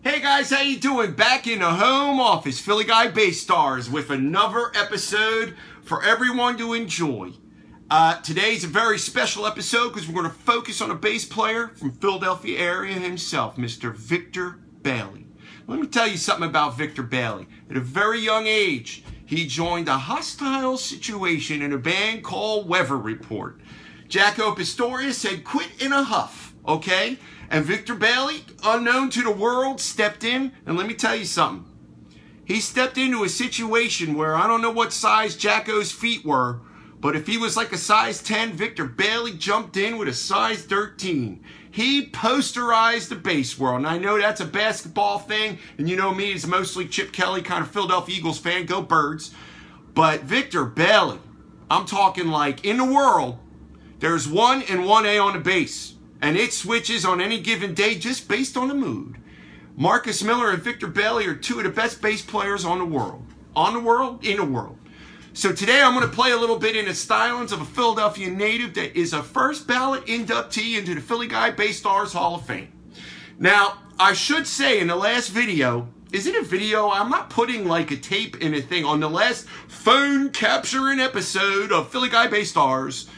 Hey guys, how you doing? Back in the home office, Philly Guy Bass Stars with another episode for everyone to enjoy. Today's a very special episode because we're going to focus on a bass player from Philadelphia area himself, Mr. Victor Bailey. Let me tell you something about Victor Bailey. At a very young age, he joined a hostile situation in a band called Weather Report. Jaco Pastorius had quit in a huff, okay? And Victor Bailey, unknown to the world, stepped in, and let me tell you something. He stepped into a situation where I don't know what size Jaco's feet were, but if he was like a size 10, Victor Bailey jumped in with a size 13. He posterized the bass world, and I know that's a basketball thing, and you know me, it's mostly Chip Kelly, kind of Philadelphia Eagles fan, go Birds. But Victor Bailey, I'm talking like in the world, there's 1 and 1A on the bass. And it switches on any given day just based on the mood. Marcus Miller and Victor Bailey are two of the best bass players on the world. On the world? In the world. So today I'm going to play a little bit in the stylings of a Philadelphia native that is a first ballot inductee into the Philly Guy Bass Stars Hall of Fame. Now, I should say in the last video, is it a video? I'm not putting like a tape in a thing. On the last phone capturing episode of Philly Guy Bass Stars,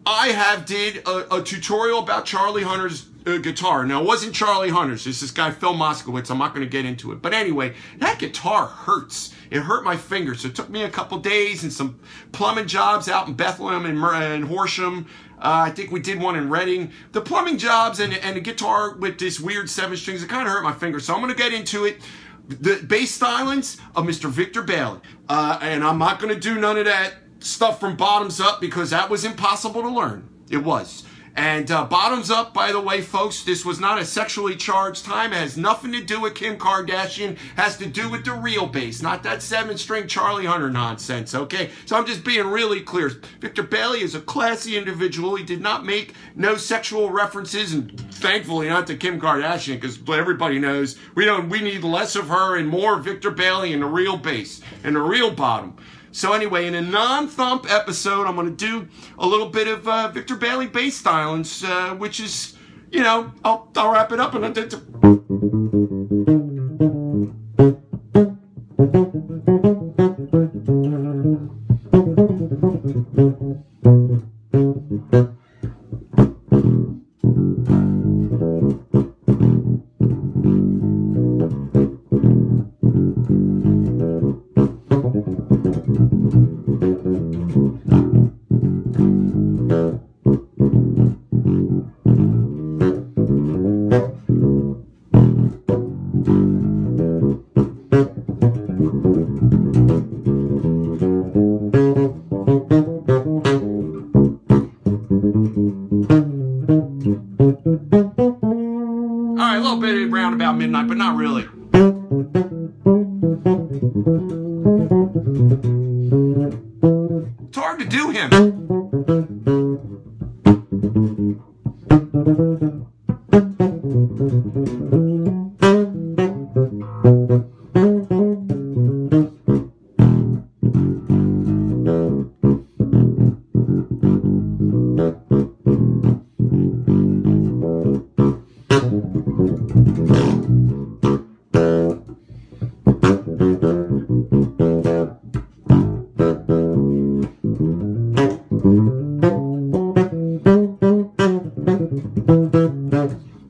I did a tutorial about Charlie Hunter's guitar. Now, it wasn't Charlie Hunter's. It's this guy, Phil Moskowitz. I'm not going to get into it. But anyway, that guitar hurts. It hurt my fingers. So it took me a couple days and some plumbing jobs out in Bethlehem and Horsham. I think we did one in Reading. The plumbing jobs and the guitar with this weird 7 strings, it kind of hurt my fingers. So I'm going to get into it. The bass stylings of Mr. Victor Bailey. And I'm not going to do none of that stuff from bottoms up because that was impossible to learn. It was. And bottoms up, by the way, folks, this was not a sexually charged time. It has nothing to do with Kim Kardashian. It has to do with the real bass, not that 7-string Charlie Hunter nonsense, okay? So I'm just being really clear. Victor Bailey is a classy individual. He did not make no sexual references, and thankfully not to Kim Kardashian, because everybody knows we need less of her and more Victor Bailey and the real bass and the real bottom. So anyway, in a non-thump episode, I'm going to do a little bit of Victor Bailey bass stylings, which is, you know, I'll wrap it up and Alright, a little bit around about midnight, but not really. It's hard to do him.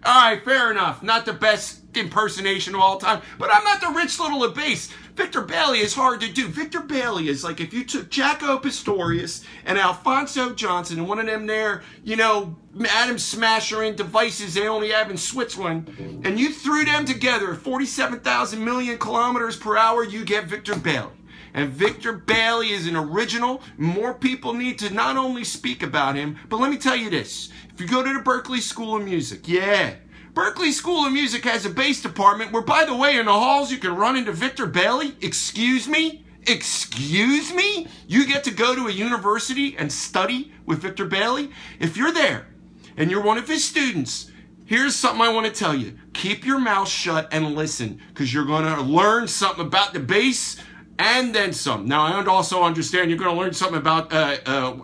Alright, fair enough. Not the best impersonation of all time, but I'm not the Rich Little of bass. Victor Bailey is hard to do. Victor Bailey is like if you took Jaco Pastorius and Alphonso Johnson and one of them there, you know, Adam Smasher devices they only have in Switzerland, and you threw them together at 47,000 million kilometers per hour, you get Victor Bailey. And Victor Bailey is an original. More people need to not only speak about him, but let me tell you this. If you go to the Berklee School of Music, Berklee School of Music has a bass department where, by the way, in the halls you can run into Victor Bailey. Excuse me? Excuse me? You get to go to a university and study with Victor Bailey? If you're there and you're one of his students, here's something I want to tell you. Keep your mouth shut and listen, because you're going to learn something about the bass and then some. Now, I also understand you're going to learn something about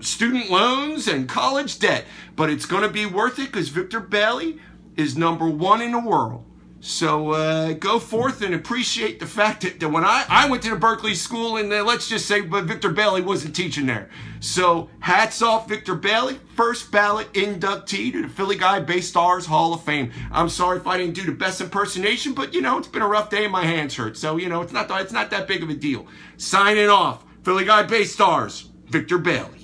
student loans and college debt, but it's going to be worth it because Victor Bailey is #1 in the world. So go forth and appreciate the fact that when I went to the Berkeley School, and let's just say Victor Bailey wasn't teaching there. So hats off Victor Bailey, first ballot inductee to the Philly Guy BayStars Hall of Fame. I'm sorry if I didn't do the best impersonation, but it's been a rough day and my hands hurt. So it's not that big of a deal. Signing off, Philly Guy BayStars, Victor Bailey.